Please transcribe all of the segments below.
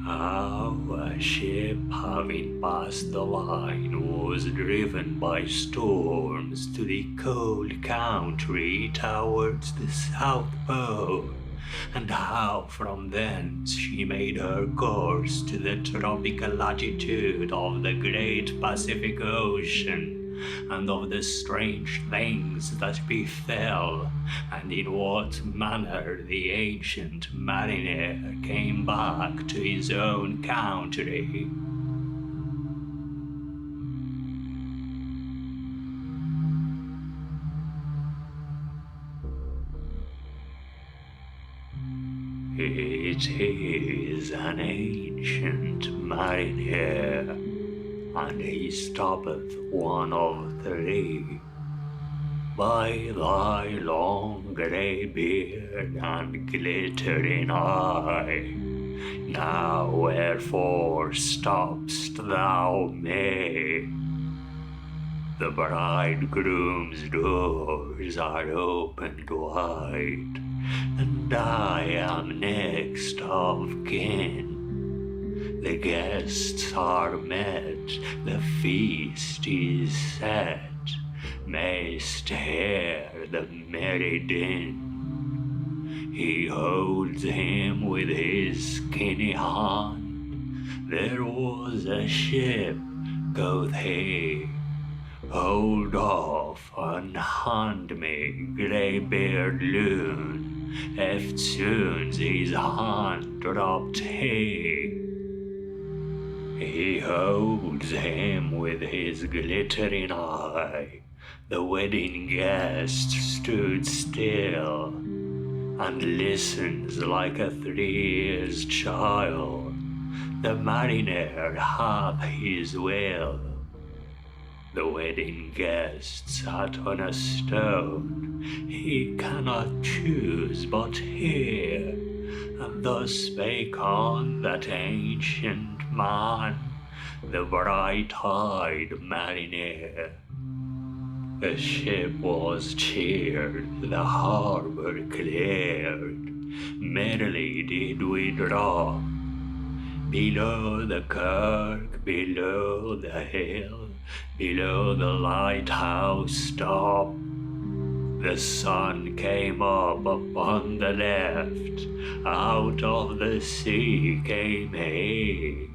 How a ship having passed the line was driven by storms to the cold country towards the South Pole, and how from thence she made her course to the tropical latitude of the great Pacific Ocean, and of the strange things that befell, and in what manner the ancient mariner came back to his own country. It is an ancient mariner, and he stoppeth one of three. By thy long grey beard and glittering eye, now wherefore stopp'st thou me? The bridegroom's doors are opened wide, and I am next of kin. The guests are met, the feast is set, mayst hear the merry din. He holds him with his skinny hand. There was a ship, quoth he. Hold off and hand me, grey-beard loon. Eftsoons his hand dropped he. He holds him with his glittering eye. The wedding guest stood still, and listens like a 3 years child. The mariner hath his will. The wedding guest sat on a stone. He cannot choose but hear, and thus spake on that ancient man, the bright-eyed mariner. The ship was cheered, the harbour cleared, merrily did we draw. Below the kirk, below the hill, below the lighthouse top, the sun came up upon the left, out of the sea came he,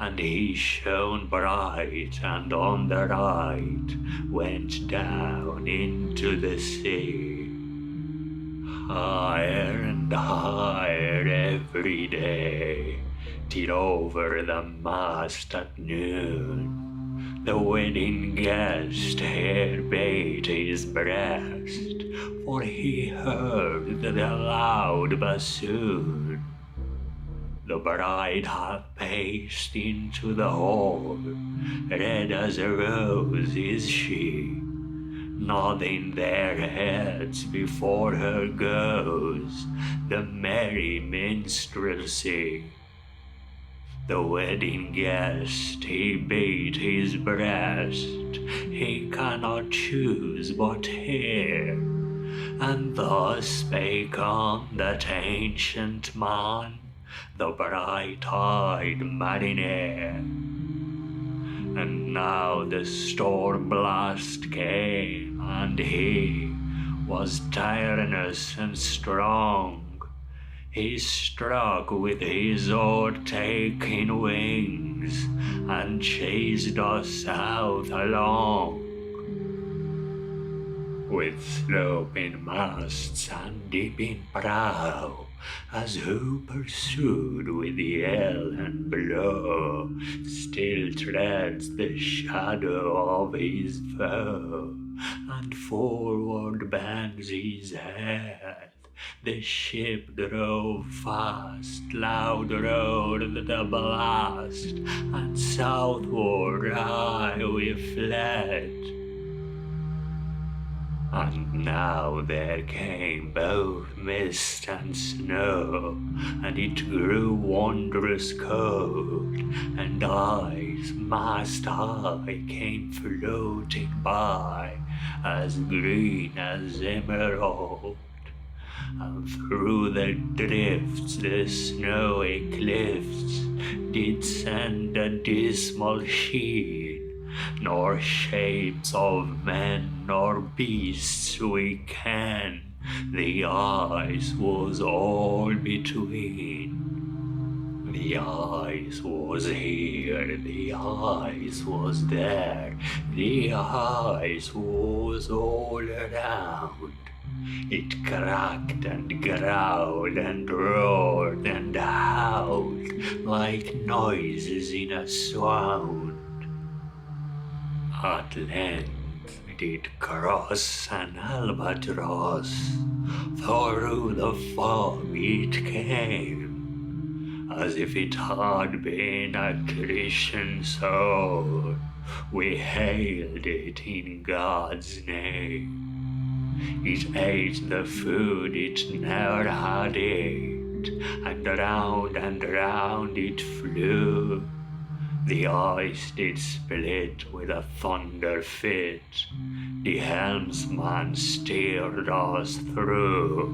and he shone bright, and on the right went down into the sea. Higher and higher every day, till over the mast at noon, the wedding guest here bade his breast, for he heard the loud bassoon. The bride hath paced into the hall, red as a rose is she, nodding their heads before her goes the merry minstrelsy. The wedding guest he beat his breast, he cannot choose but hear, and thus spake on that ancient man, the bright-eyed mariner. And now the storm blast came, and he was tyrannous and strong. He struck with his o'ertaking wings, and chased us south along. With sloping masts and dipping prow, as who pursued with yell and blow, still treads the shadow of his foe, and forward bends his head. The ship drove fast, loud roared the blast, and southward high we fled. And now there came both mist and snow, and it grew wondrous cold, and eyes mast high came floating by, as green as emerald. and through the drifts the snowy cliffs did send a dismal sheen, nor shapes of men nor beasts we ken, the ice was all between. The ice was here, the ice was there, the ice was all around. It cracked and growled and roared and howled like noises in a swound. At length did cross an albatross, through the fog it came, as if it had been a Christian soul. We hailed it in God's name. It ate the food it ne'er had ate, and round it flew. The ice did split with a thunder fit, the helmsman steered us through,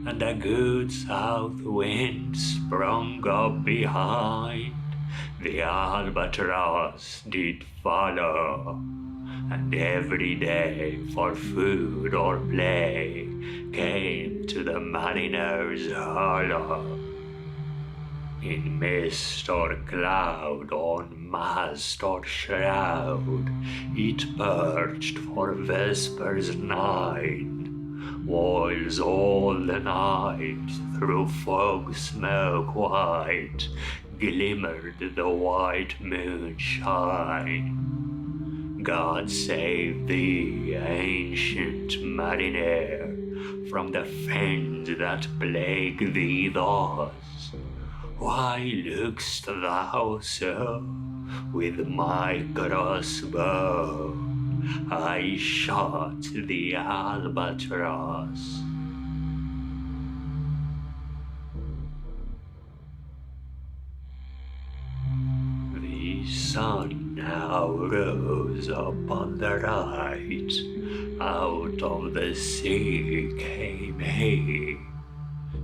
and a good south wind sprung up behind, the albatross did follow, and every day for food or play came to the mariner's hollow. In mist or cloud, on mast or shroud, it perched for vespers nine, whiles all the night through fog smoke white glimmered the white moonshine. God save thee, ancient mariner, from the fiends that plague thee thus. Why look'st thou so? With my crossbow I shot the albatross. The sun now rose up on the right, out of the sea came he,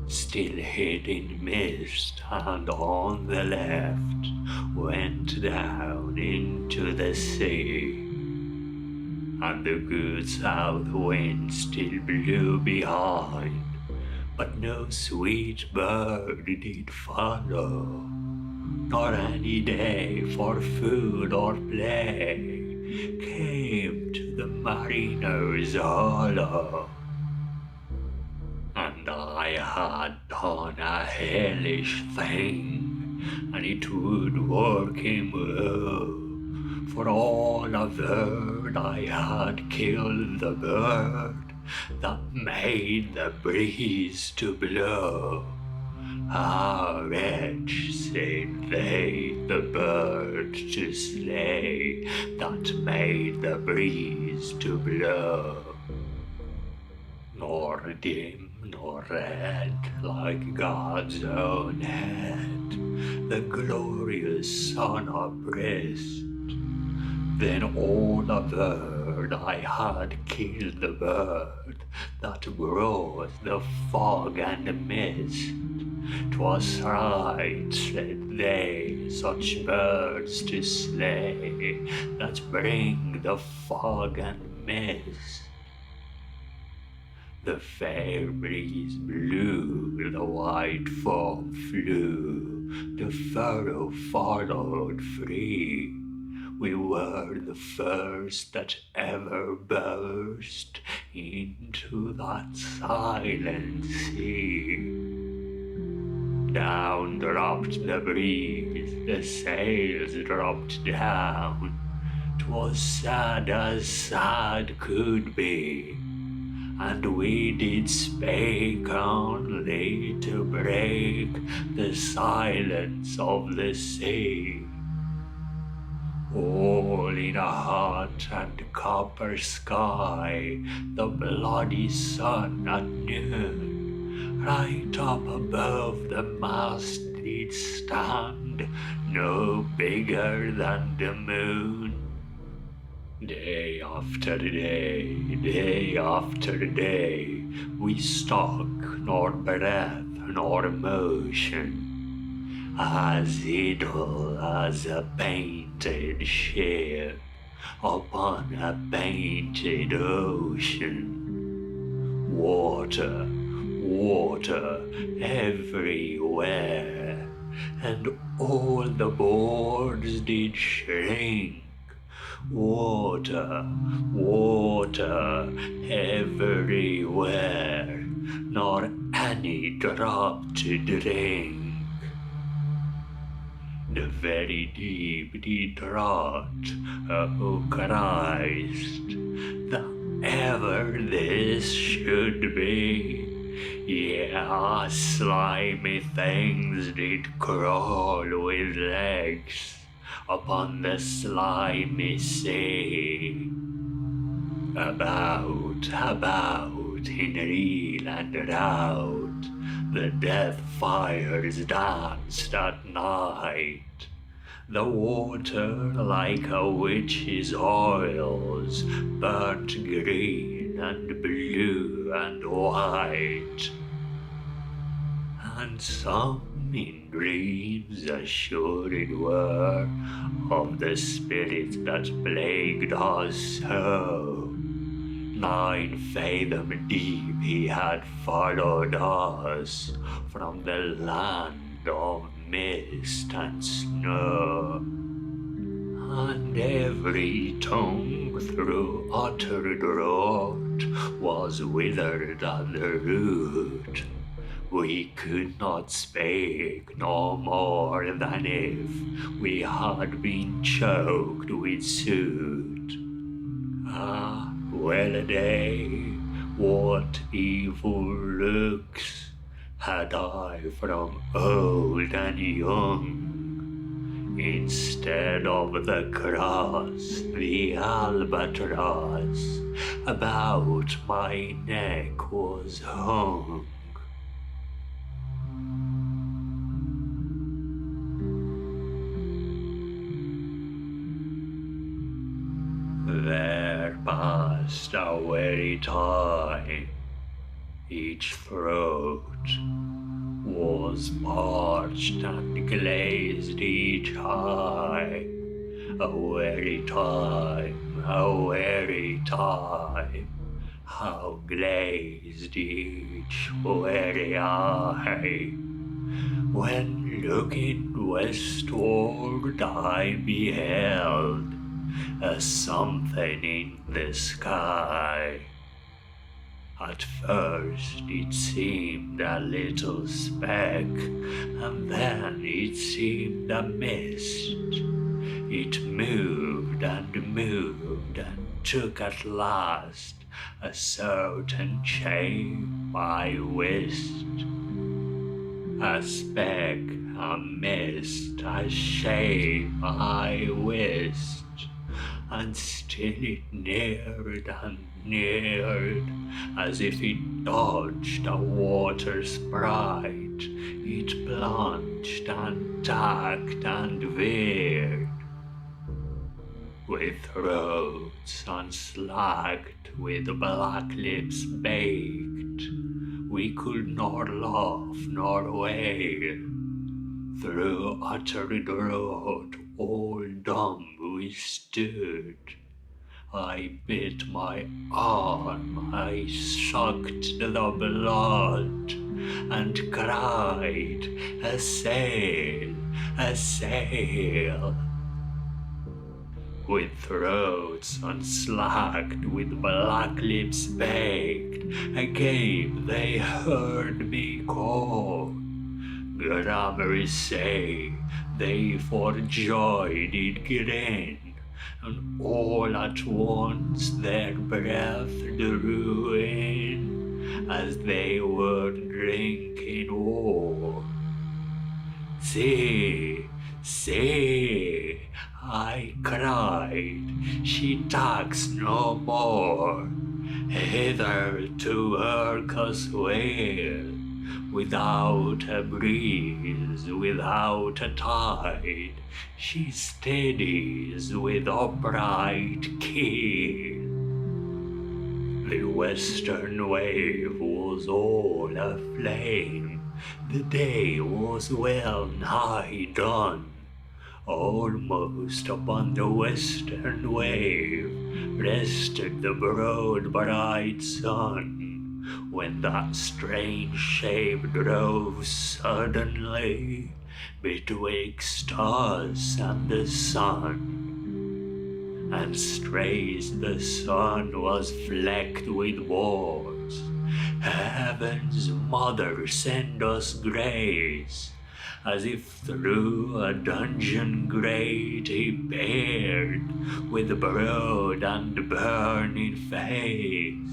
still hid in mist, and on the left went down into the sea. And the good south wind still blew behind, but no sweet bird did follow, nor any day for food or play came to the mariner's hollow. And I had done a hellish thing, and it would work him woe. For all averred I had killed the bird that made the breeze to blow. Ah, wretch, said they, the bird to slay that made the breeze to blow. Nor dim nor red, like God's own head, the glorious sun oppressed. Then all averred I had killed the bird that brought the fog and mist. 'Twas right, said they, such birds to slay that bring the fog and mist. The fair breeze blew, the white foam flew, the furrow followed free. We were the first that ever burst into that silent sea. Down dropped the breeze, the sails dropped down. 'Twas sad as sad could be, and we did spake only to break the silence of the sea. All in a hot and copper sky, the bloody sun at noon, right up above the mast did stand, no bigger than the moon. Day after day after day, we stalk nor breath nor motion, as idle as a painted ship upon a painted ocean. Water, water everywhere, and all the boards did shrink. Water, water everywhere, nor any drop to drink. The very deep did rot, O Christ, that ever this should be. Yeah, slimy things did crawl with legs upon the slimy sea. About, in reel and out, the death fires danced at night. The water, like a witch's oils, burnt green and blue and white. And some in dreams assured were of the spirits that plagued us so. 9 fathom deep he had followed us from the land of mist and snow, and every tongue through uttered rot was withered at the root. We could not speak no more than if we had been choked with soot. Ah, well-a-day, what evil looks had I from old and young. Instead of the cross, the albatross about my neck was hung. There passed a weary time, each throat was parched and glazed each eye. A weary time, how glazed each weary eye. When looking westward I beheld a something in the sky. At first it seemed a little speck, and then it seemed a mist. It moved and took at last a certain shape I wist. A speck, a mist, a shape I wist. And still it neared and neared, as if it dodged a water sprite. It plunged and tacked and veered, with throats unslacked, with black lips baked. We could nor laugh nor wail. Through uttered rot, all dumb we stood. I bit my arm, I sucked the blood, and cried, "A sail, a sail!" With throats unslacked, with black lips baked, again they heard me call. Grammars say they for joy did grin, and all at once their breath drew in, as they were drinking war. "See, see," I cried, "she tacks no more, hither to work us weal. Without a breeze, without a tide, she steadies with upright keel. The western wave was all aflame, the day was well nigh done. Almost upon the western wave rested the broad bright sun, when that strange shape drove suddenly betwixt us and the sun. And straight the sun was flecked with wars. Heaven's mother send us grace, as if through a dungeon grate he peered with broad and burning face.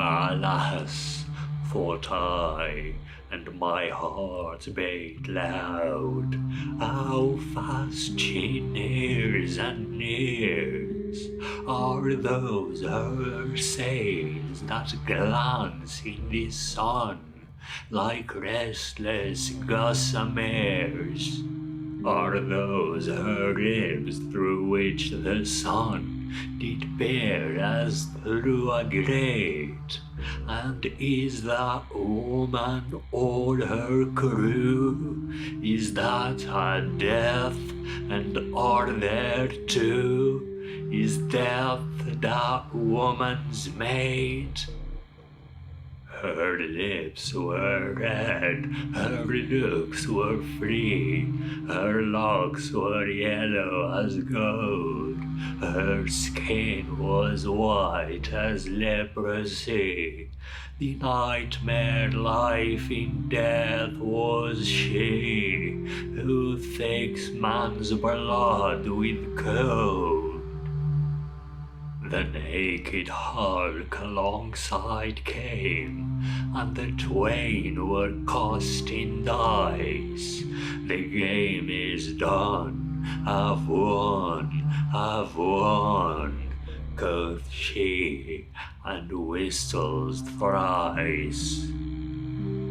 Alas, thought I, and my heart beat loud, how fast she nears and nears. Are those her sails that glance in the sun like restless gossamers? Are those her ribs through which the sun did peer as through a grate? And is that woman all her crew? Is that a death, and are there two? Is death that woman's mate? Her lips were red, her looks were free, her locks were yellow as gold, her skin was white as leprosy. The nightmare life in death was she, who takes man's blood with cold. The naked hulk alongside came, and the twain were cast in dice. The game is done, I've won, quoth she, and whistles thrice.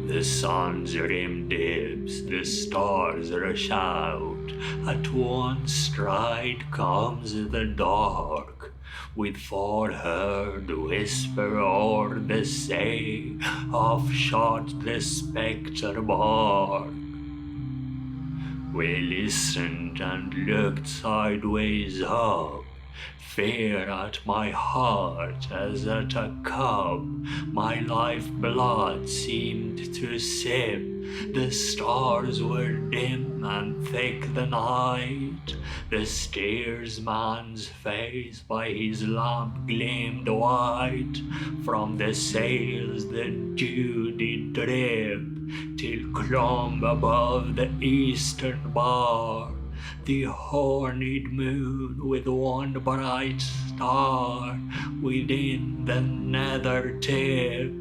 The sun's rim dips, the stars rush out, at one stride comes the dark, with forehead whisper o'er the say, off-shot the spectre bark. We listened and looked sideways up, fear at my heart as at a cub, my life-blood seemed to sip. The stars were dim and thick the night, the steersman's face by his lamp gleamed white. From the sails the dew did drip, till clomb above the eastern bar the horned moon with one bright star within the nether tip.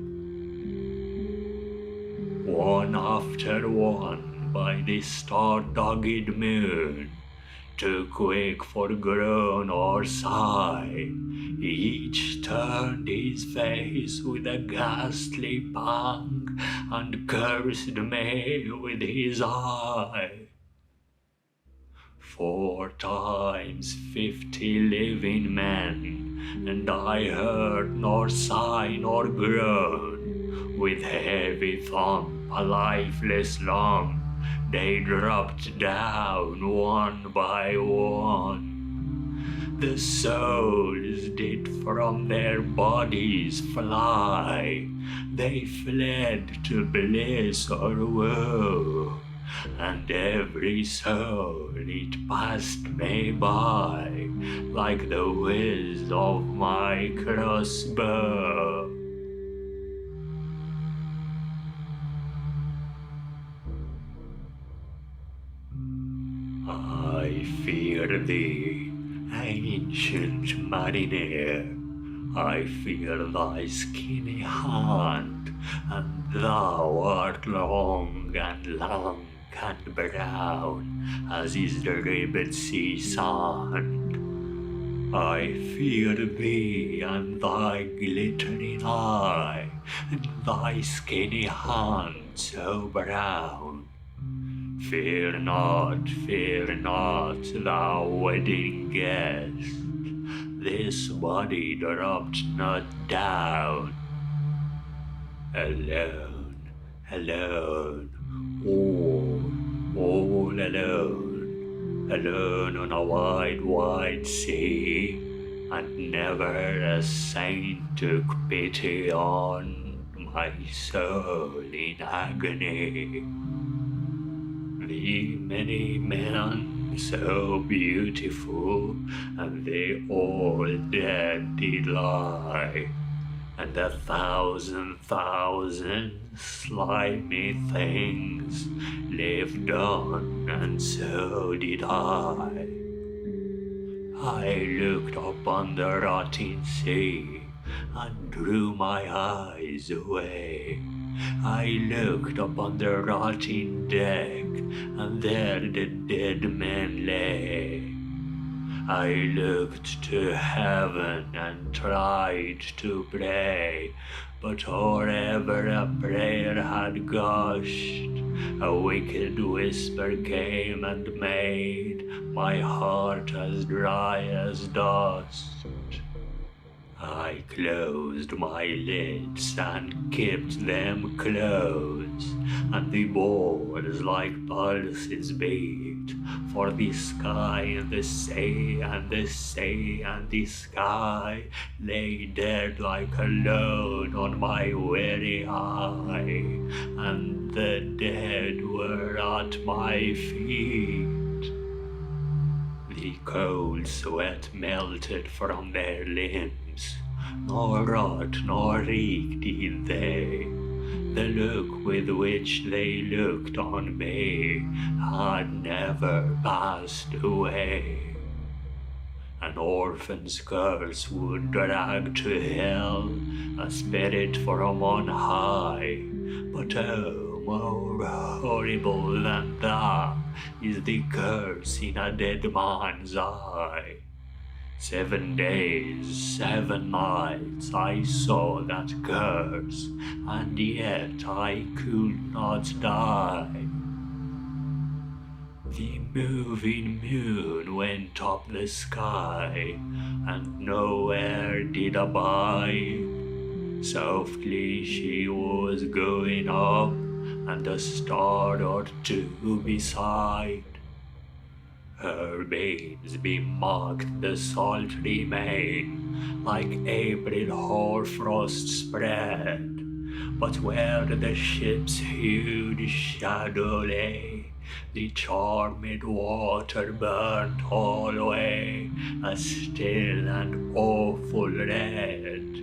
One after one by the star-dogged moon, too quick for groan or sigh, each turned his face with a ghastly pang, and cursed me with his eye. 4 times 50 living men, and I heard nor sigh nor groan. With heavy thump, a lifeless lump, they dropped down one by one. The souls did from their bodies fly, they fled to bliss or woe, and every soul it passed me by like the whiz of my crossbow. I fear thee, ancient mariner, I fear thy skinny hand, and thou art long and lank and brown as is the ribbed sea sand. I fear thee and thy glittering eye, and thy skinny hand so brown. Fear not, thou wedding guest, this body dropped not down. Alone, alone, all alone, alone on a wide, wide sea, and never a saint took pity on my soul in agony. The many men so beautiful, and they all dead did lie, and 1,000 slimy things lived on, and so did I. I looked upon the rotting sea, and drew my eyes away. I looked upon the rotting deck, and there the dead men lay. I looked to heaven and tried to pray, but or ever a prayer had gushed, a wicked whisper came and made my heart as dry as dust. I closed my lids and kept them closed, and the boards like pulses beat, for the sky and the sea and the sea and the sky lay dead like a load on my weary eye, and the dead were at my feet. The cold sweat melted from their limbs, nor rot nor reek did they. The look with which they looked on me had never passed away. An orphan's curse would drag to hell a spirit from on high, but oh, more horrible than that is the curse in a dead man's eye. 7 days, 7 nights I saw that curse, and yet I could not die. The moving moon went up the sky, and nowhere did abide. Softly she was going up, and a star or two beside. Her beams bemarked the sultry main, like April hoarfrost spread. But where the ship's huge shadow lay, the charmed water burnt alway, a still and awful red.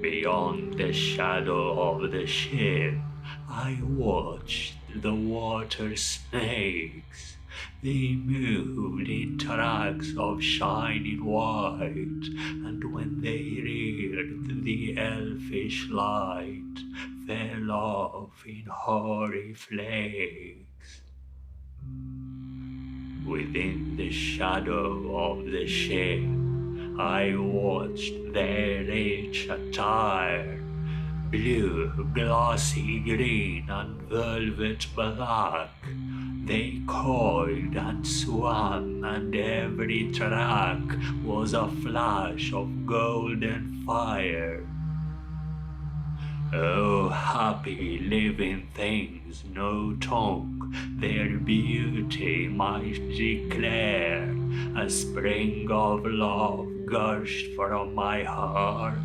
Beyond the shadow of the ship, I watched the water snakes. They moved in tracks of shining white, and when they reared, the elfish light fell off in hoary flakes. Within the shadow of the ship, I watched their rich attire, blue, glossy green, and velvet black. They coiled and swam, and every track was a flash of golden fire. Oh, happy living things, no tongue their beauty might declare. A spring of love gushed from my heart,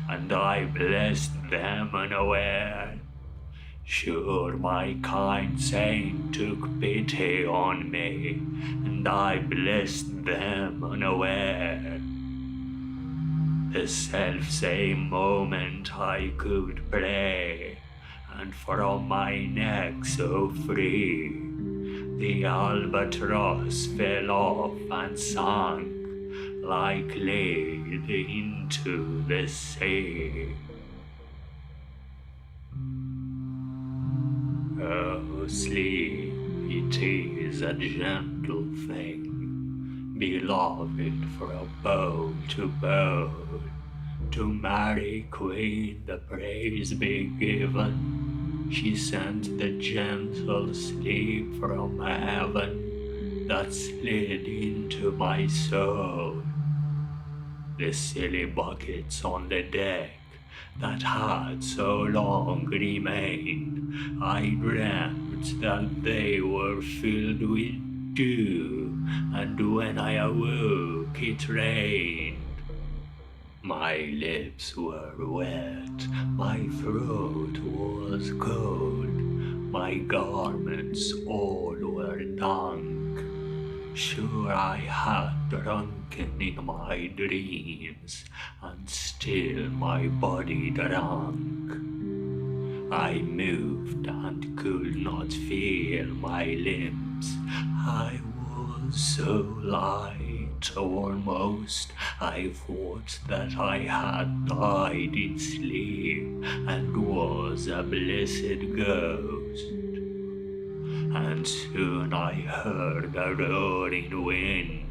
and I blessed them unaware. Sure, my kind saint took pity on me, and I blessed them unaware. The self-same moment I could pray, and from my neck so free, the albatross fell off and sank like lead into the sea. Oh, sleep, it is a gentle thing, beloved for a bow to bow. To Mary Queen the praise be given. she sent the gentle sleep from heaven that slid into my soul. The silly buckets on the deck that had so long remained, I dreamt that they were filled with dew, and when I awoke it rained. My lips were wet, my throat was cold, my garments all were dank. Sure I had drunken in my dreams, and still my body drank. I moved and could not feel my limbs. I was so light, almost I thought that I had died in sleep and was a blessed ghost. And soon I heard a roaring wind.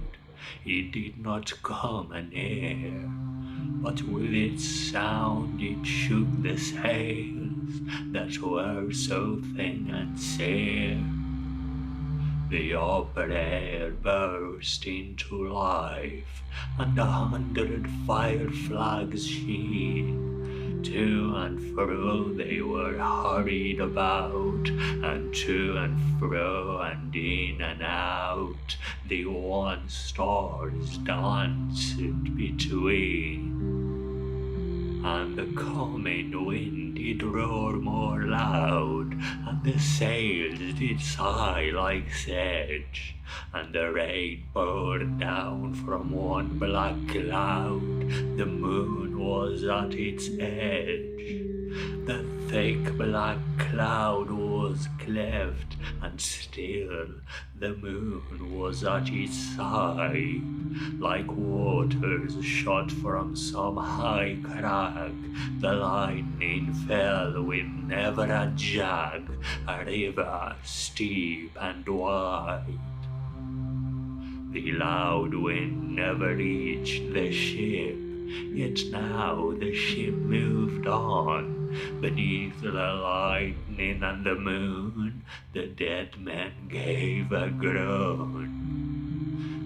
It did not come anear, but with its sound it shook the sails that were so thin and sere. The upper air burst into life, and 100 fire flags sheen. To and fro they were hurried about, and to and fro and in and out, the wan stars danced between. And the coming wind did roar more loud, and the sails did sigh like sedge, and the rain poured down from one black cloud. The moon was at its edge. The thick black cloud was cleft, and still the moon was at its side. Like waters shot from some high crag, the lightning fell with never a jag, a river steep and wide. The loud wind never reached the ship, yet now the ship moved on. Beneath the lightning and the moon, the dead men gave a groan.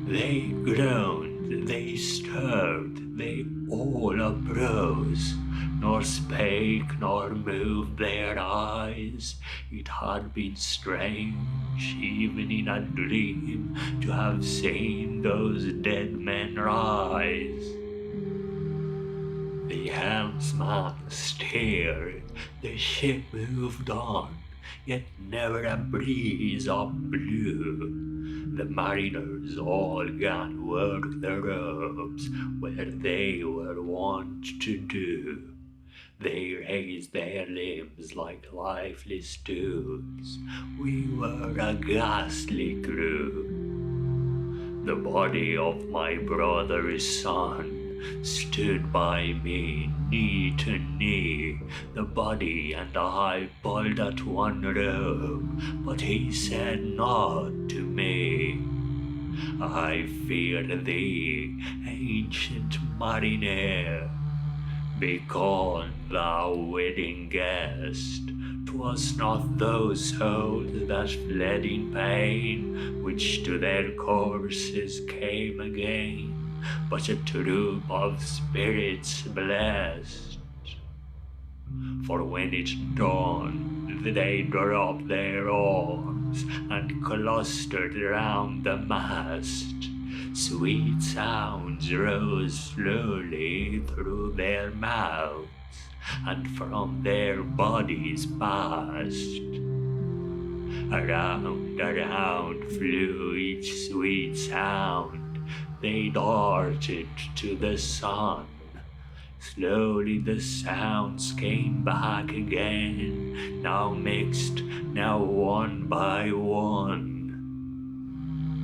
They groaned, they stirred, they all uprose, nor spake nor moved their eyes. It had been strange, even in a dream, to have seen those dead men rise. The helmsman steered, the ship moved on, yet never a breeze up blew. The mariners all gan work the ropes where they were wont to do. They raised their limbs like lifeless stools. We were a ghastly crew. The body of my brother's son stood by me, knee to knee. The body and I pulled at one rope, but he said naught to me. I fear thee, ancient mariner. Begone, thou wedding guest. 'Twas not those souls that fled in pain, which to their corses came again, but a troop of spirits blessed. For when it dawned, they dropped their arms and clustered round the mast. Sweet sounds rose slowly through their mouths, and from their bodies passed. Around, around flew each sweet sound. They darted to the sun. Slowly the sounds came back again, now mixed, now one by one.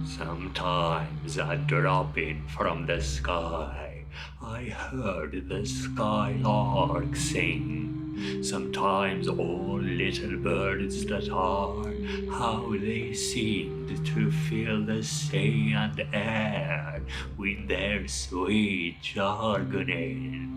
Sometimes a dropping from the sky, I heard the skylark sing. Sometimes all little birds that are, how they seemed to fill the sea and air with their sweet jargoning.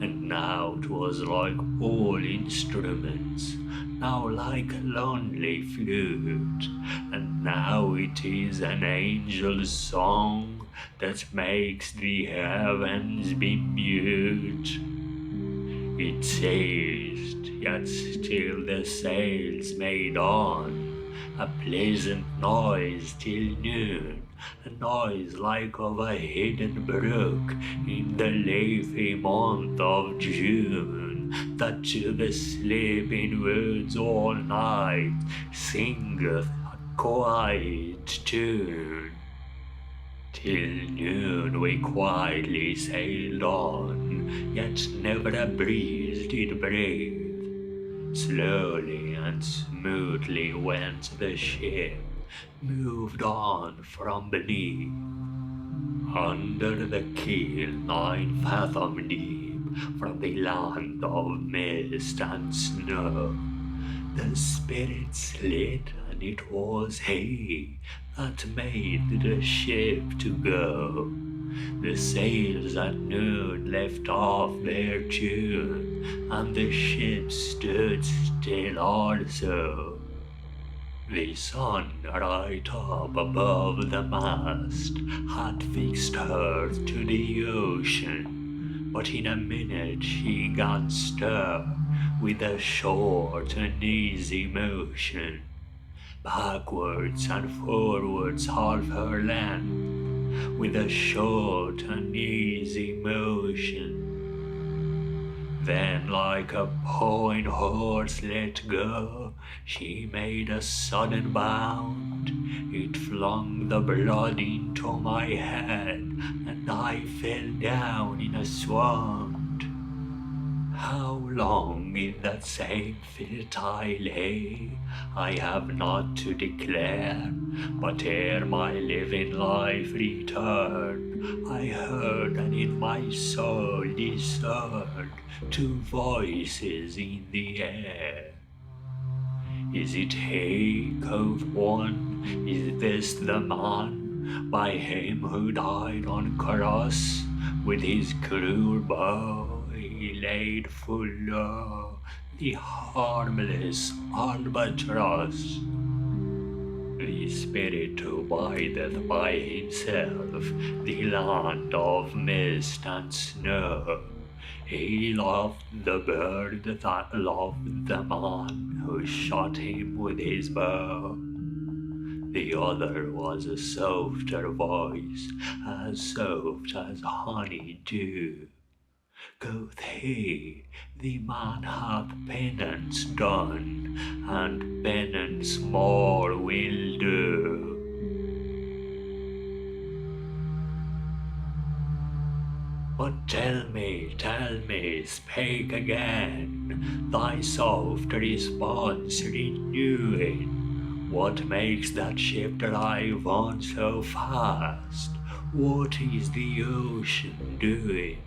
And now 'twas like all instruments, now like a lonely flute, and now it is an angel's song that makes the heavens be mute. It ceased, yet still the sails made on, a pleasant noise till noon, a noise like of a hidden brook in the leafy month of June, that to the sleeping woods all night singeth a quiet tune. Till noon we quietly sailed on, yet never a breeze did breathe. Slowly and smoothly went the ship, moved on from beneath. Under the keel 9 fathom deep, from the land of mist and snow, the spirit slid, and it was he that made the ship to go. The sails at noon left off their tune, and the ship stood still also. The sun right up above the mast had fixed her to the ocean, but in a minute she got stir with a short and easy motion, backwards and forwards half her length, with a short and easy motion. Then like a pawing horse let go, she made a sudden bound. It flung the blood into my head, and I fell down in a swound. How long in that same fit I lay, I have not to declare, but ere my living life returned, I heard and in my soul discerned 2 voices in the air. Is it he, quoth one, is this the man, by him who died on cross, with his cruel bow he laid full low the harmless albatross? The spirit who bideth by himself the land of mist and snow, he loved the bird that loved the man who shot him with his bow. The other was a softer voice, as soft as honey dew. Quoth he, the man hath penance done, and penance more will do. But tell me, spake again, thy soft response renewing, what makes that ship drive on so fast? What is the ocean doing?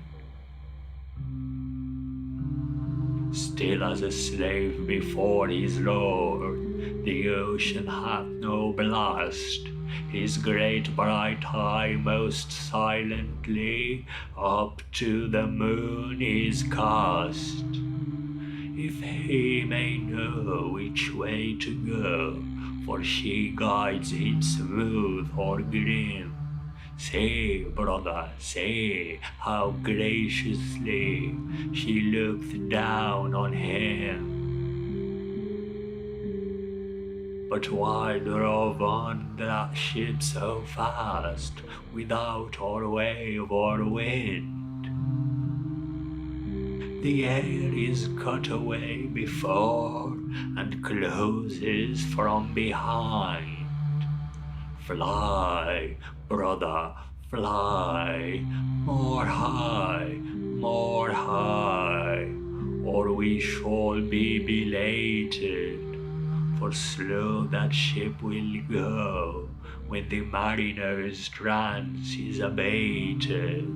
Still as a slave before his lord, the ocean hath no blast. His great bright eye most silently up to the moon is cast. If he may know which way to go, for she guides him smooth or grim, say, brother, say, how graciously she looked down on him. But why drove on that ship so fast, without or wave or wind? The air is cut away before, and closes from behind. Fly, brother, fly, more high, or we shall be belated. For slow that ship will go, when the mariner's trance is abated.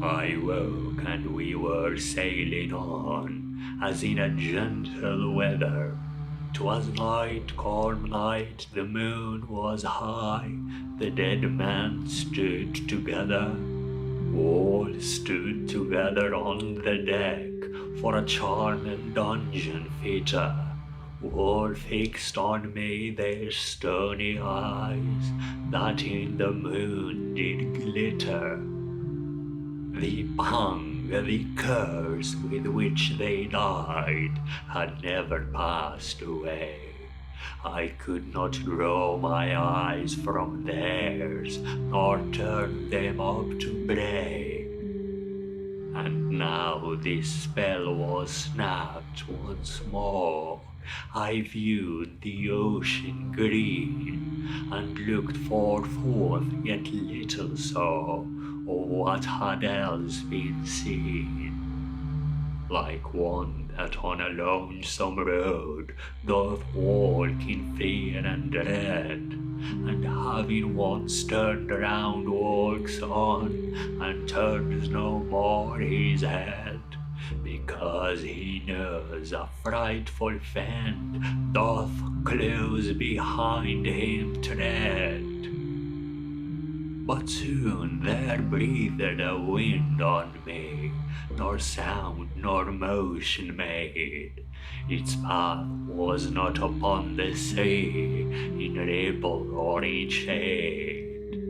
I woke, and we were sailing on, as in a gentle weather. 'Twas night, calm night, the moon was high, the dead men stood together. All stood together on the deck for a charnel dungeon fitter. All fixed on me their stony eyes, that in the moon did glitter. The pang, the curse with which they died, had never passed away. I could not draw my eyes from theirs, nor turn them up to pray. And now this spell was snapped once more. I viewed the ocean green, and looked forth, yet little saw of what had else been seen. Like one that on a lonesome road doth walk in fear and dread, and having once turned round walks on, and turns no more his head, because he knows a frightful fiend doth close behind him tread. But soon there breathed a wind on me, nor sound nor motion made. Its path was not upon the sea, in ripple or in shade.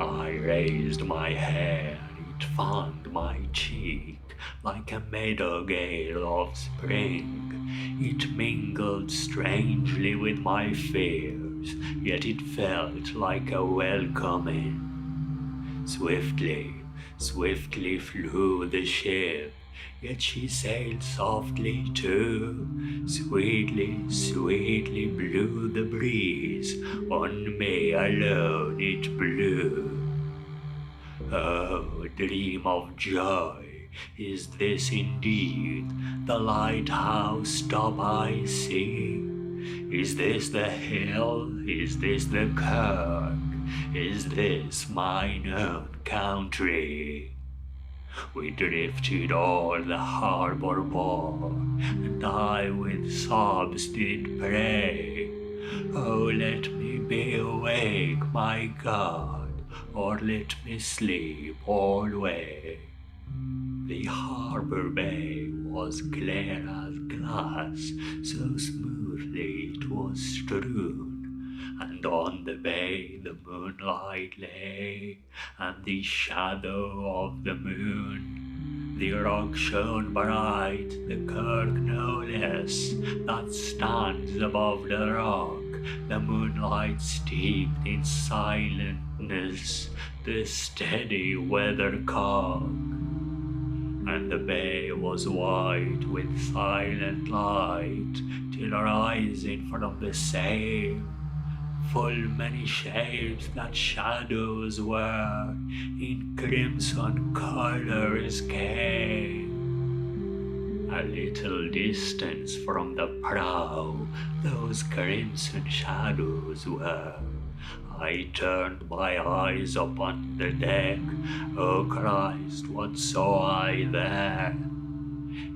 I raised my hair, it fanned my cheek, like a meadow gale of spring. It mingled strangely with my fears, yet it felt like a welcoming. Swiftly, swiftly flew the ship, yet she sailed softly too. Sweetly, sweetly blew the breeze, on me alone it blew. Oh, dream of joy, is this indeed the lighthouse top I see? Is this the hill? Is this the kirk? Is this mine own country? We drifted o'er the harbour bar, and I with sobs did pray, oh, let me be awake, my God, or let me sleep alway. The harbour bay was clear as glass, so smoothly it was strewn, and on the bay the moonlight lay, and the shadow of the moon. The rock shone bright, the kirk no less, that stands above the rock, the moonlight steeped in silentness, the steady weathercock. And the bay was white with silent light, till rising from the same, full many shapes that shadows were, in crimson colors came. A little distance from the prow, those crimson shadows were. I turned my eyes upon the deck, O Christ, what saw I there?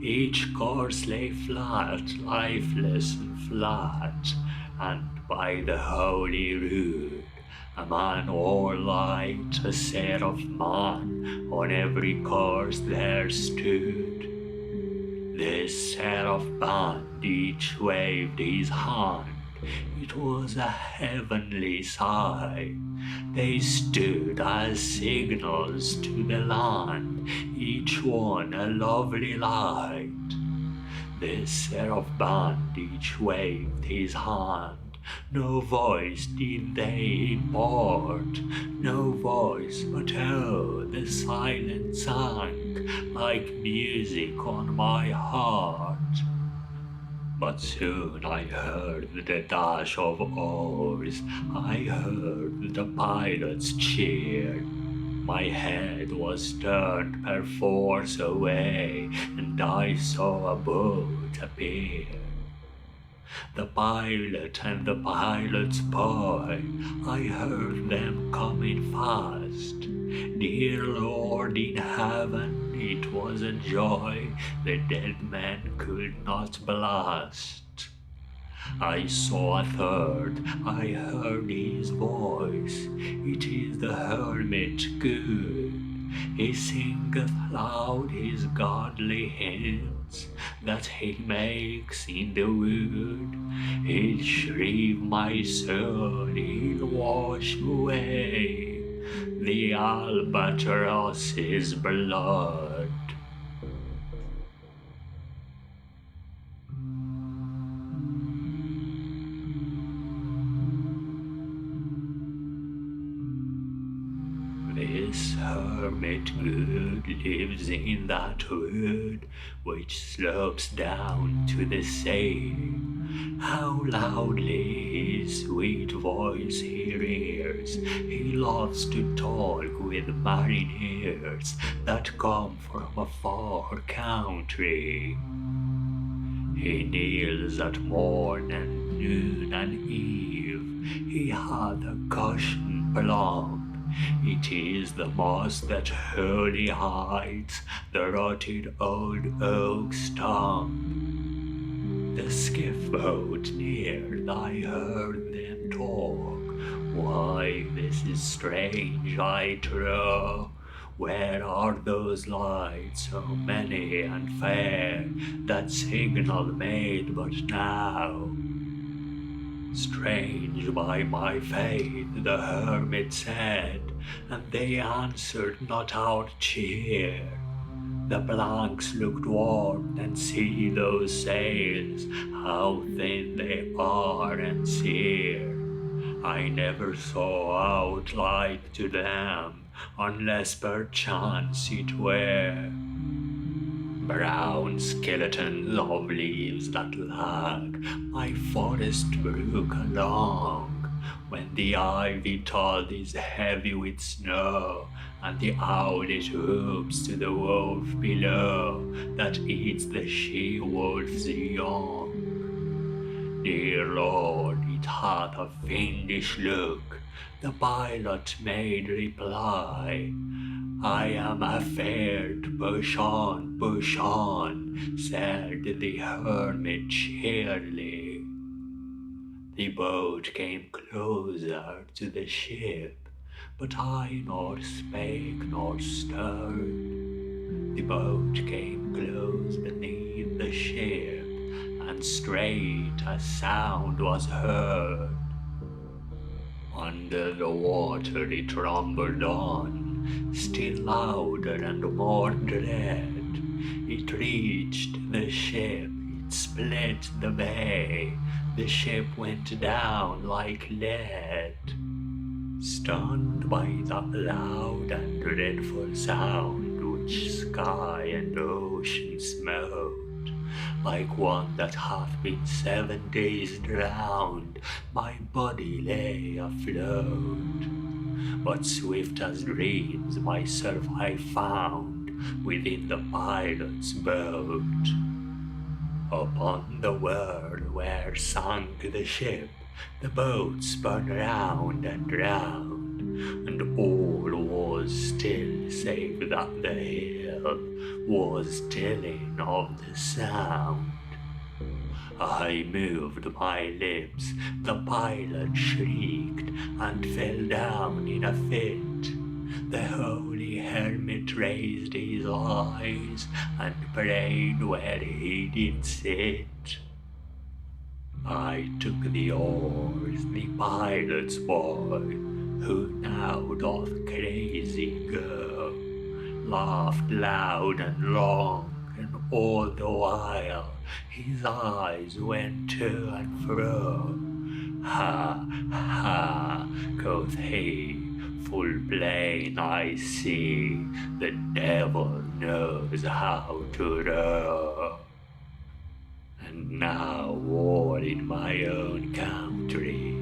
Each corse lay flat, lifeless and flat, and by the holy rood, a man all light, a seraph man, on every corse there stood. This seraph band each waved his hand, it was a heavenly sign. They stood as signals to the land, each one a lovely light. This seraph band each waved his hand, no voice did they import, no voice, but oh, the silence sank like music on my heart. But soon I heard the dash of oars, I heard the pilots cheer. My head was turned perforce away, and I saw a boat appear. The pilot and the pilot's boy, I heard them coming fast. Dear Lord in heaven, it was a joy the dead man could not blast. I saw a third, I heard his voice, it is the hermit good. He singeth loud his godly hymns that he makes in the wood. He'll shrieve my soul, he'll wash away the albatross's blood. This hermit good lives in that wood which slopes down to the sea. How loudly his sweet voice he rears! He loves to talk with mariners that come from a far country. He kneels at morn and noon and eve. He hath a cushion plump. It is the moss that wholly hides the rotted old oak stump. The skiff boat near, I heard them talk. Why, this is strange, I trow. Where are those lights, so many and fair, that signal made but now? Strange by my faith, the hermit said, and they answered not our cheer. The planks looked warped, and see those sails, how thin they are and sere. I never saw aught like to them, unless perchance it were brown skeletons of leaves that lag my forest brook along, when the ivy tall is heavy with snow, and the owlet whoops to the wolf below that eats the she-wolf's young. Dear Lord, it hath a fiendish look. The pilot made reply, I am afeard, push on, said the hermit cheerily. The boat came closer to the ship, but I nor spake nor stirred. The boat came close beneath the ship, and straight a sound was heard. Under the water it rumbled on, still louder and more dread. It reached the ship, it split the bay, the ship went down like lead. Stunned by that loud and dreadful sound which sky and ocean smote, like one that hath been 7 days drowned, my body lay afloat. But swift as dreams myself I found within the pilot's boat. Upon the world where sunk the ship, the boat spun round and round, and all was still save that the hill was telling of the sound. I moved my lips, the pilot shrieked and fell down in a fit. The holy hermit raised his eyes and prayed where he did sit. I took the oars, the pilot's boy, who now doth crazy go, laughed loud and long, and all the while his eyes went to and fro. Ha, ha, quoth he, full plain I see, the devil knows how to row. And now all in my own country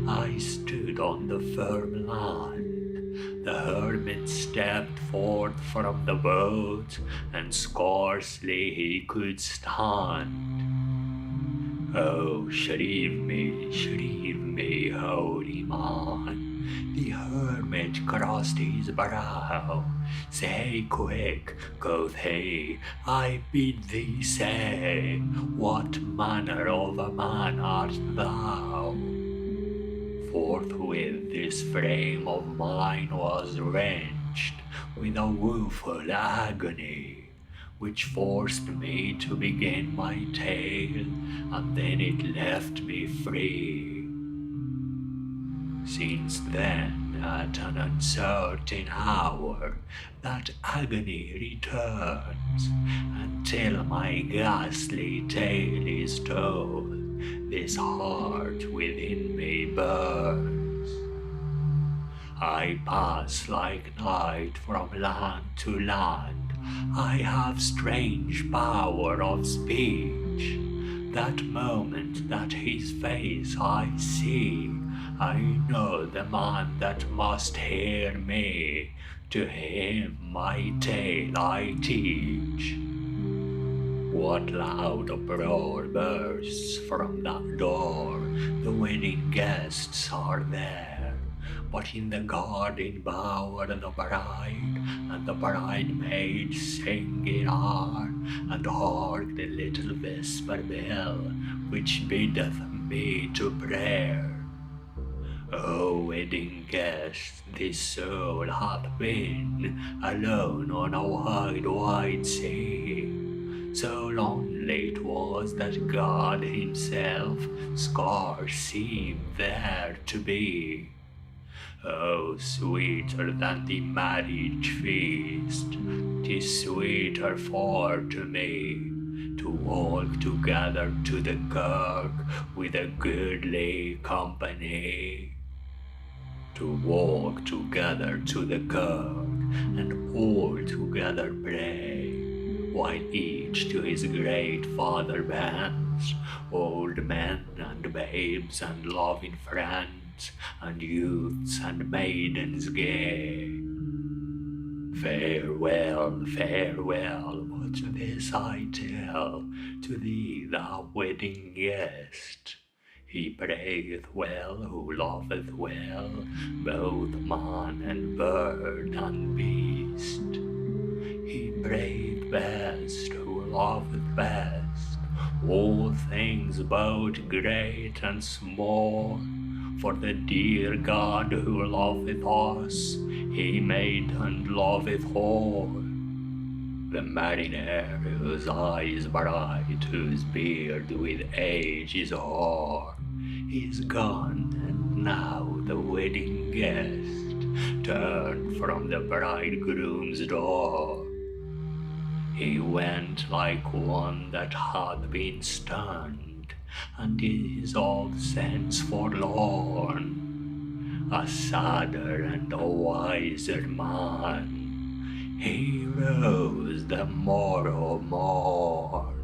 I stood on the firm land. The hermit stepped forth from the boat, and scarcely he could stand. Oh, shrieve me, holy man. The hermit crossed his brow. Say quick, quoth he, I bid thee say, what manner of a man art thou? Forthwith this frame of mine was wrenched, with a woeful agony, which forced me to begin my tale, and then it left me free. Since then, at an uncertain hour, that agony returns, until my ghastly tale is told, this heart within me burns. I pass like night from land to land, I have strange power of speech. That moment that his face I see, I know the man that must hear me, to him my tale I teach. What loud uproar bursts from that door, the wedding guests are there, but in the garden bower the bride and the bridesmaids singing are, and hark the little vesper bell, which biddeth me to prayer. O wedding guest, this soul hath been alone on a wide sea. So lonely it was that God himself scarce seemed there to be. Oh, sweeter than the marriage feast, 'tis sweeter for to me to walk together to the kirk with a goodly company. To walk together to the kirk and all together pray, while each to his great Father bends, old men and babes and loving friends, and youths and maidens gay. Farewell, farewell, but this I tell to thee, thou wedding guest. He prayeth well who loveth well, both man and bird and beast. He prayeth best who loveth best, all things both great and small. For the dear God who loveth us, he made and loveth all. The mariner whose eye is bright, whose beard with age is hoar, is gone, and now the wedding guest turned from the bridegroom's door. He went like one that had been stunned, and is of sense forlorn, a sadder and a wiser man. He rose the morrow morn.